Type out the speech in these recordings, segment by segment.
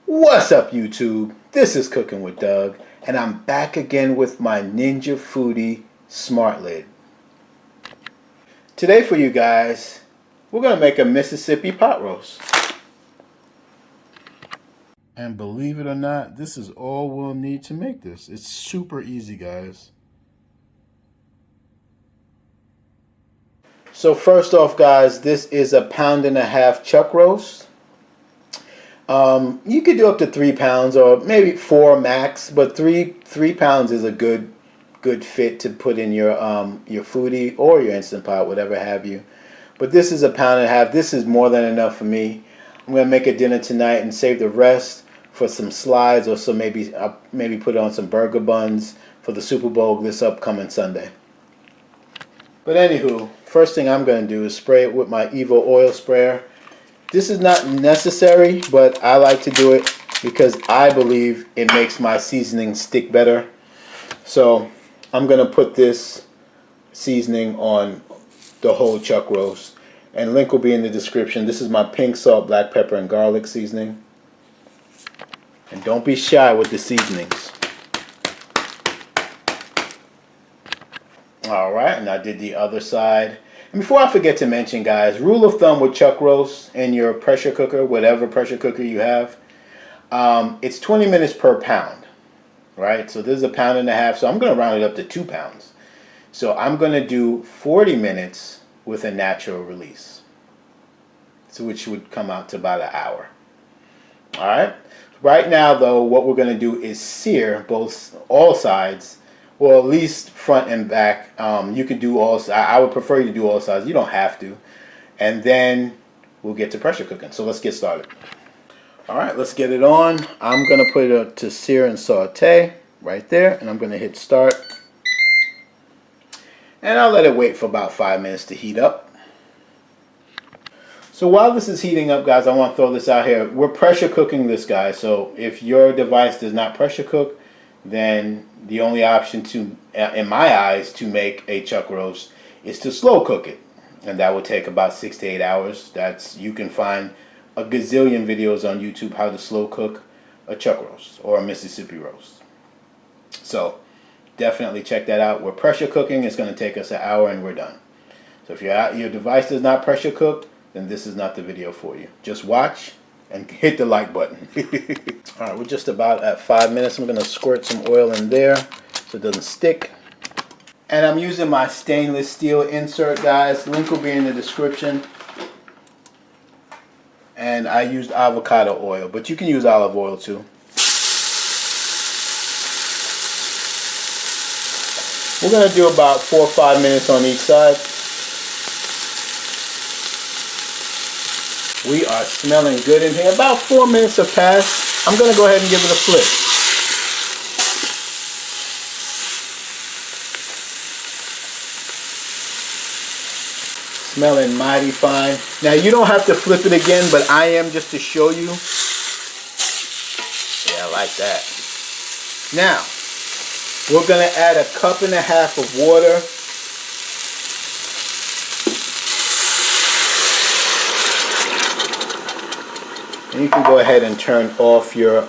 What's up, YouTube? This is Cooking with Doug, and I'm back again with my Ninja Foodi Smart Lid. Today for you guys, we're going to make a Mississippi pot roast. And believe it or not, this is all we'll need to make this. It's super easy, guys. So first off, guys, this is a 1.5 pound chuck roast. You could do up to 3 pounds or maybe 4 max, but three pounds is a good fit to put in your Foodi or your Instant Pot, whatever have you. But this is a 1.5 pounds. This is more than enough for me. I'm gonna make a dinner tonight and save the rest for some slides, or some maybe put on some burger buns for the Super Bowl this upcoming Sunday. But anywho, first thing I'm gonna do is spray it with my Evo Oil Sprayer. This is not necessary, but I like to do it because I believe it makes my seasoning stick better. So I'm going to put this seasoning on the whole chuck roast. And link will be in the description. This is my pink salt, black pepper, and garlic seasoning. And don't be shy with the seasonings. Alright, and I did the other side. And before I forget to mention, guys, rule of thumb with chuck roast in your pressure cooker, whatever pressure cooker you have, it's 20 minutes per pound, right? So this is a 1.5 pounds, so I'm going to round it up to 2 pounds. So I'm going to do 40 minutes with a natural release, so which would come out to about an hour. All right. Right now, though, what we're going to do is sear all sides. Well, at least front and back. You could do all. I would prefer you to do all sides. You don't have to. And then we'll get to pressure cooking. So let's get started. All right, let's get it on. I'm going to put it to sear and saute right there. And I'm going to hit start. And I'll let it wait for about 5 minutes to heat up. So while this is heating up, guys, I want to throw this out here. We're pressure cooking this, guys. So if your device does not pressure cook, then the only option to, in my eyes, to make a chuck roast is to slow cook it. And that will take about 6 to 8 hours. You can find a gazillion videos on YouTube how to slow cook a chuck roast or a Mississippi roast. So definitely check that out. We're pressure cooking. It's going to take us an hour and we're done. So if your device does not pressure cook, then this is not the video for you. Just watch and hit the like button. All right, we're just about at 5 minutes. I'm going to squirt some oil in there so it doesn't stick. And I'm using my stainless steel insert, guys. Link will be in the description. And I used avocado oil, but you can use olive oil too. We're going to do about 4 or 5 minutes on each side. We are smelling good in here. About 4 minutes have passed. I'm going to go ahead and give it a flip. Smelling mighty fine. Now you don't have to flip it again, but I am just to show you. Yeah, I like that. Now, we're going to add 1.5 cups of water. And you can go ahead and turn off your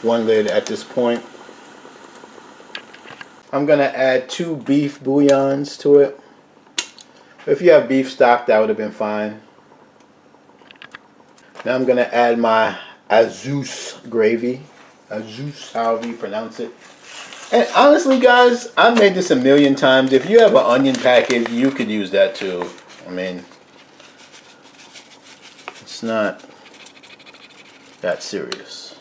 one lid at this point. I'm going to add 2 beef bouillons to it. If you have beef stock, that would have been fine. Now I'm going to add my Azus gravy. Azus, however you pronounce it. And honestly, guys, I've made this a million times. If you have an onion packet, you could use that too. I mean, it's not that serious,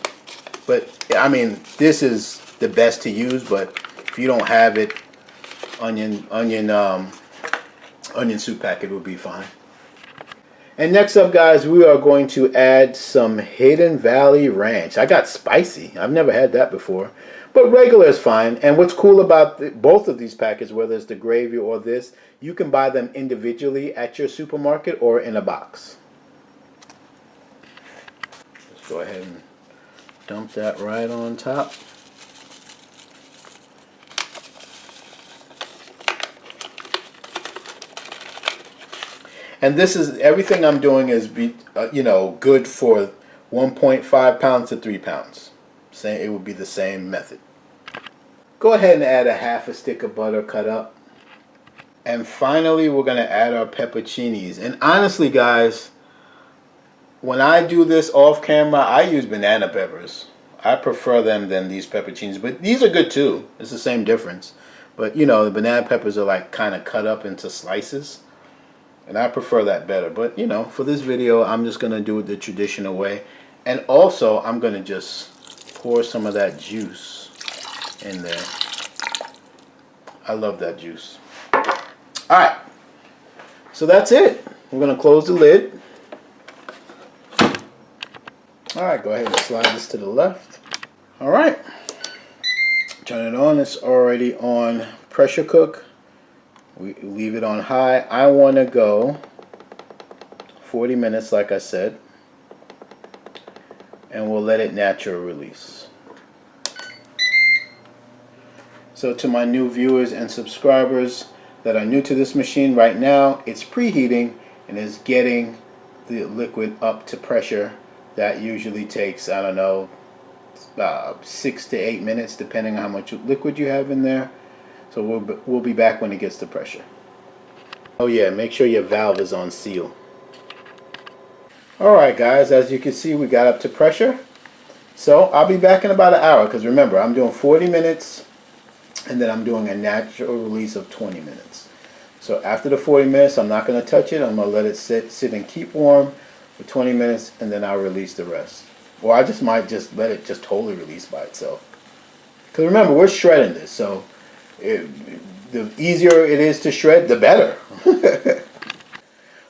but I mean, this is the best to use. But if you don't have it, onion soup packet would be fine. And next up, guys, we are going to add some Hidden Valley Ranch. I got spicy. I've never had that before, but regular is fine. And what's cool about both of these packets, whether it's the gravy or this, you can buy them individually at your supermarket or in a box. Go ahead and dump that right on top. And this is everything I'm doing is good for 1.5 pounds to 3 pounds. Same, it would be the same method. Go ahead and add a half a stick of butter cut up. And finally, we're going to add our pepperoncinis. And honestly, guys, when I do this off camera, I use banana peppers. I prefer them than these pepperoncinis, but these are good too. It's the same difference. But you know, the banana peppers are like kind of cut up into slices, and I prefer that better. But you know, for this video, I'm just going to do it the traditional way. And also, I'm going to just pour some of that juice in there. I love that juice. Alright, so that's it. We're going to close the lid. Alright, go ahead and slide this to the left. Alright, turn it on. It's already on pressure cook. We leave it on high. I want to go 40 minutes like I said. And we'll let it natural release. So to my new viewers and subscribers that are new to this machine right now, it's preheating and is getting the liquid up to pressure. That usually takes, I don't know, 6 to 8 minutes depending on how much liquid you have in there. So we'll be back when it gets to pressure. Oh yeah, make sure your valve is on seal. Alright guys, as you can see, we got up to pressure. So I'll be back in about an hour, because remember, I'm doing 40 minutes and then I'm doing a natural release of 20 minutes. So after the 40 minutes, I'm not going to touch it. I'm going to let it sit and keep warm for 20 minutes, and then I'll release the rest. Or I just might just let it just totally release by itself. Because remember, we're shredding this, so the easier it is to shred, the better.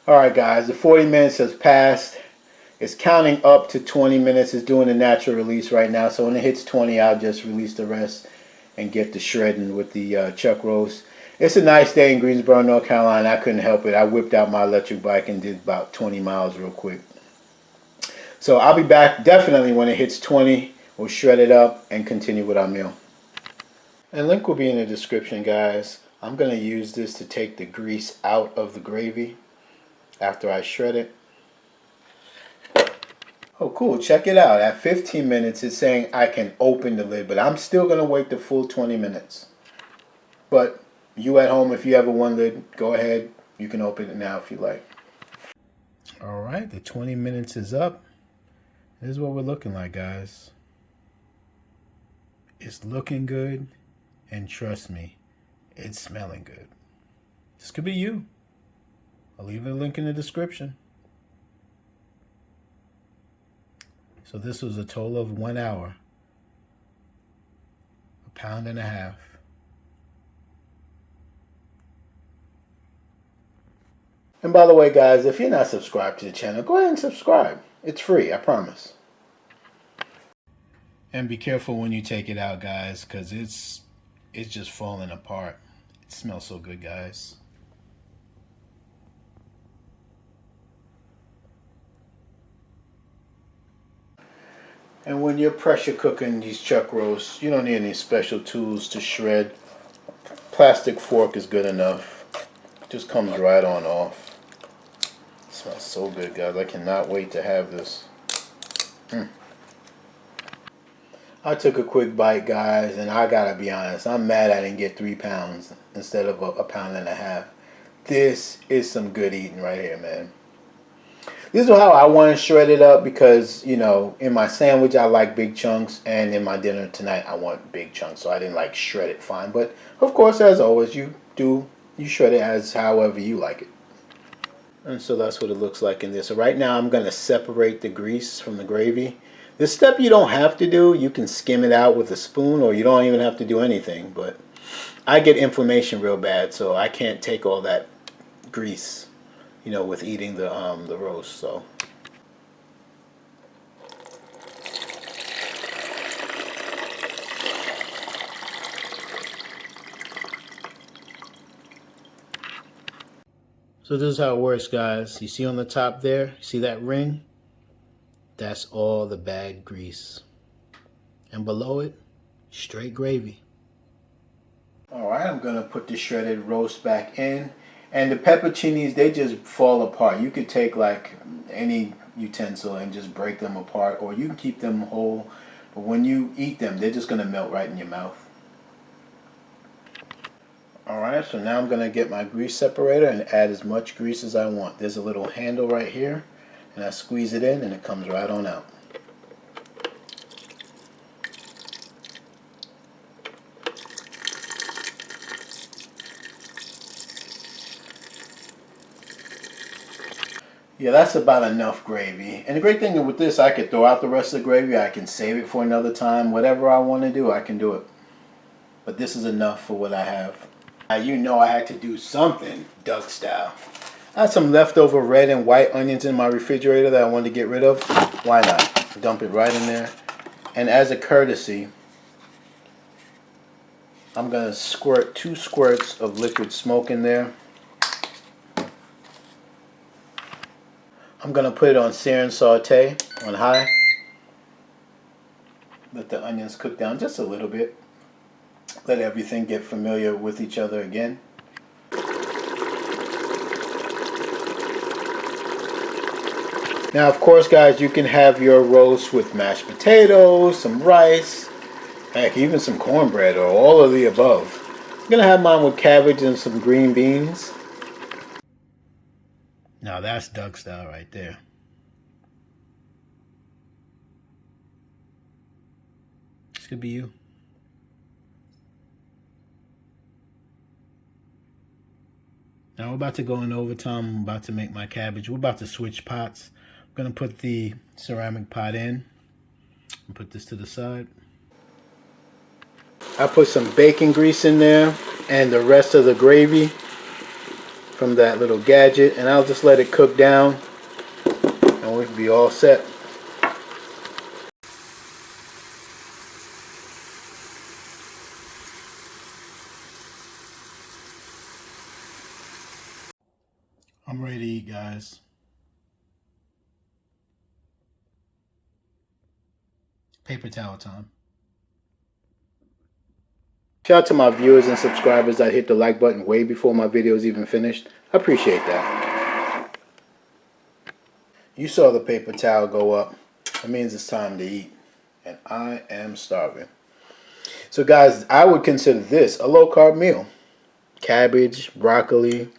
Alright guys, the 40 minutes has passed. It's counting up to 20 minutes. It's doing a natural release right now. So when it hits 20, I'll just release the rest and get the shredding with the chuck roast. It's a nice day in Greensboro, North Carolina. I couldn't help it. I whipped out my electric bike and did about 20 miles real quick. So I'll be back definitely when it hits 20. We'll shred it up and continue with our meal. And link will be in the description, guys. I'm going to use this to take the grease out of the gravy after I shred it. Oh cool, check it out. At 15 minutes it's saying I can open the lid, but I'm still going to wait the full 20 minutes. But you at home, if you have a one lid, go ahead. You can open it now if you like. Alright, the 20 minutes is up. This is what we're looking like, guys. It's looking good, and trust me, it's smelling good. This could be you. I'll leave a link in the description. So this was a total of 1 hour. 1.5 pounds. And by the way, guys, if you're not subscribed to the channel, go ahead and subscribe. It's free, I promise. And be careful when you take it out, guys, because it's just falling apart. It smells so good, guys. And when you're pressure cooking these chuck roasts, you don't need any special tools to shred. Plastic fork is good enough. Just comes right on off. It smells so good, guys. I cannot wait to have this. I took a quick bite, guys, and I gotta be honest, I'm mad I didn't get 3 pounds instead of 1.5 pounds. This is some good eating right here, man. This is how I want to shred it up because, you know, in my sandwich I like big chunks, and in my dinner tonight I want big chunks, so I didn't like shred it fine. But of course, as always, you shred it as however you like it. And so that's what it looks like in this. So right now I'm going to separate the grease from the gravy. This step you don't have to do. You can skim it out with a spoon, or you don't even have to do anything. But I get inflammation real bad, so I can't take all that grease, you know, with eating the roast. So this is how it works, guys. You see on the top there, see that ring? That's all the bad grease. And below it, straight gravy. Alright, I'm going to put the shredded roast back in. And the pepperoncinis, they just fall apart. You could take like any utensil and just break them apart, or you can keep them whole, but when you eat them, they're just going to melt right in your mouth. Alright, so now I'm going to get my grease separator and add as much grease as I want. There's a little handle right here, and I squeeze it in and it comes right on out. Yeah, that's about enough gravy. And the great thing with this, I could throw out the rest of the gravy. I can save it for another time. Whatever I want to do, I can do it. But this is enough for what I have. Now, you know I had to do something Doug style. I had some leftover red and white onions in my refrigerator that I wanted to get rid of. Why not? Dump it right in there. And as a courtesy, I'm going to squirt 2 squirts of liquid smoke in there. I'm going to put it on sear and saute on high. Let the onions cook down just a little bit. Let everything get familiar with each other again. Now, of course, guys, you can have your roast with mashed potatoes, some rice, heck, even some cornbread, or all of the above. I'm going to have mine with cabbage and some green beans. Now that's Doug style right there. This could be you. Now we're about to go in overtime. I'm about to make my cabbage. We're about to switch pots. I'm going to put the ceramic pot in and put this to the side. I put some bacon grease in there and the rest of the gravy from that little gadget, and I'll just let it cook down and we'll be all set. I'm ready to eat, guys. Paper towel time. Shout out to my viewers and subscribers that hit the like button way before my videos even finished. I appreciate that. You saw the paper towel go up. That means it's time to eat. And I am starving. So guys, I would consider this a low carb meal. Cabbage, broccoli,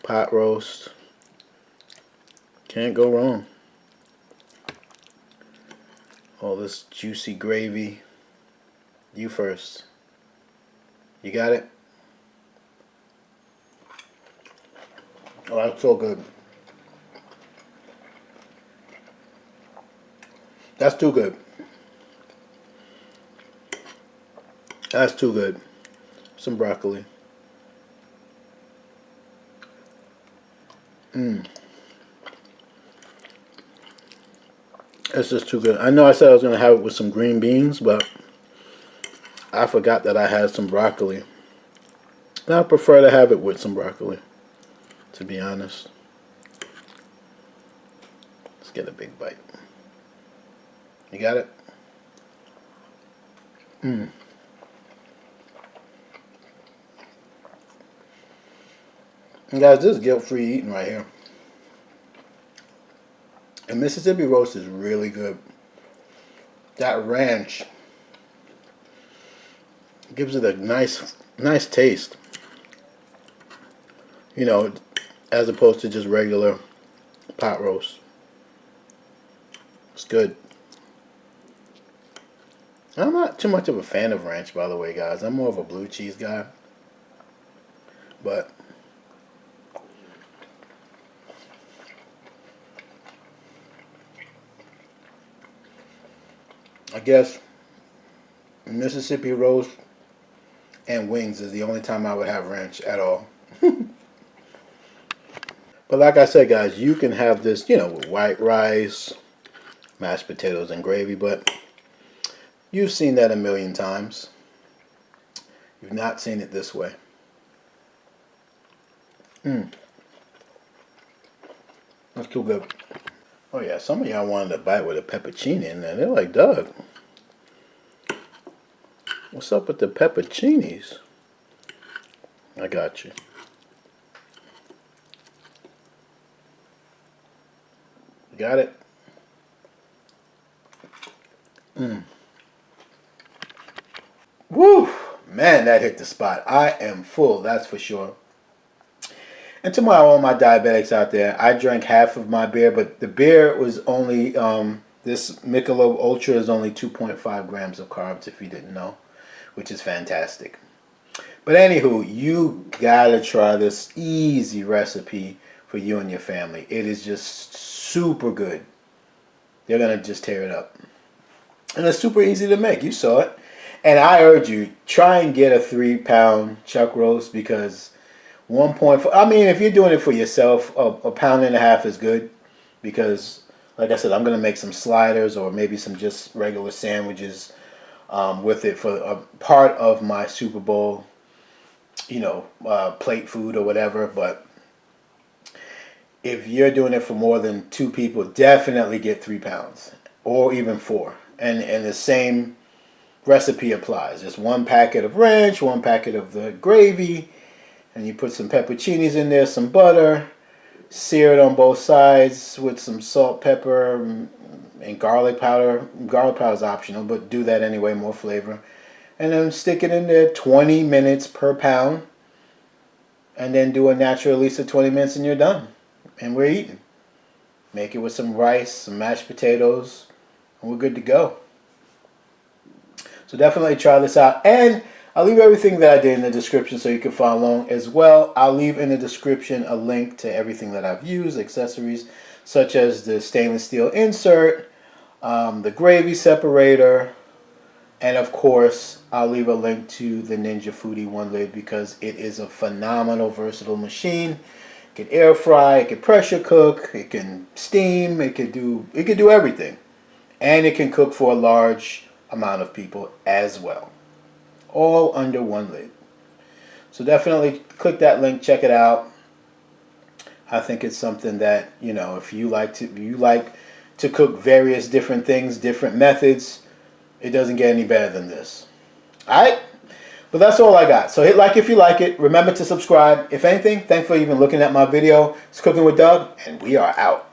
pot roast. Can't go wrong. All this juicy gravy. You first. You got it? Oh, that's so good. That's too good. That's too good. Some broccoli. That's just too good. I know I said I was going to have it with some green beans, but I forgot that I had some broccoli. And I prefer to have it with some broccoli, to be honest. Let's get a big bite. You got it? And guys, this is guilt-free eating right here. And Mississippi roast is really good. That ranch gives it a nice taste. You know, as opposed to just regular pot roast. It's good. I'm not too much of a fan of ranch, by the way, guys. I'm more of a blue cheese guy. But I guess Mississippi roast and wings is the only time I would have ranch at all. But like I said, guys, you can have this, you know, with white rice, mashed potatoes, and gravy, but you've seen that a million times. You've not seen it this way. That's too good. Oh yeah, some of y'all wanted to bite with a peppercini in there. They're like, Doug, what's up with the pepperoncinis? I got you. Got it? Woo! Man, that hit the spot. I am full, that's for sure. And to all my diabetics out there, I drank half of my beer, but the beer was only, this Michelob Ultra is only 2.5 grams of carbs, if you didn't know, which is fantastic. But anywho, you gotta try this easy recipe for you and your family. It is just super good. They're gonna just tear it up. And it's super easy to make. You saw it. And I urge you, try and get a 3-pound chuck roast, because 1.4, I mean, if you're doing it for yourself, a pound and a half is good, because like I said, I'm going to make some sliders or maybe some just regular sandwiches with it for a part of my Super Bowl, plate food or whatever. But if you're doing it for more than 2 people, definitely get 3 pounds or even 4. And the same recipe applies. Just 1 packet of ranch, 1 packet of the gravy, and you put some pepperoncinis in there, some butter, sear it on both sides with some salt, pepper, and garlic powder. Garlic powder is optional, but do that anyway, more flavor. And then stick it in there 20 minutes per pound, and then do a natural at least 20 minutes and you're done. And we're eating. Make it with some rice, some mashed potatoes, and we're good to go. So definitely try this out. And I'll leave everything that I did in the description so you can follow along as well. I'll leave in the description a link to everything that I've used, accessories such as the stainless steel insert, the gravy separator, and of course I'll leave a link to the Ninja Foodi 1 lid, because it is a phenomenal versatile machine. It can air fry, it can pressure cook, it can steam, it can do everything. And it can cook for a large amount of people as well. All under 1 lid. So definitely click that link, check it out. I think it's something that, if you like to cook various different things, different methods, it doesn't get any better than this. Alright? But that's all I got. So hit like if you like it. Remember to subscribe. If anything, thanks for even looking at my video. It's Cooking with Doug, and we are out.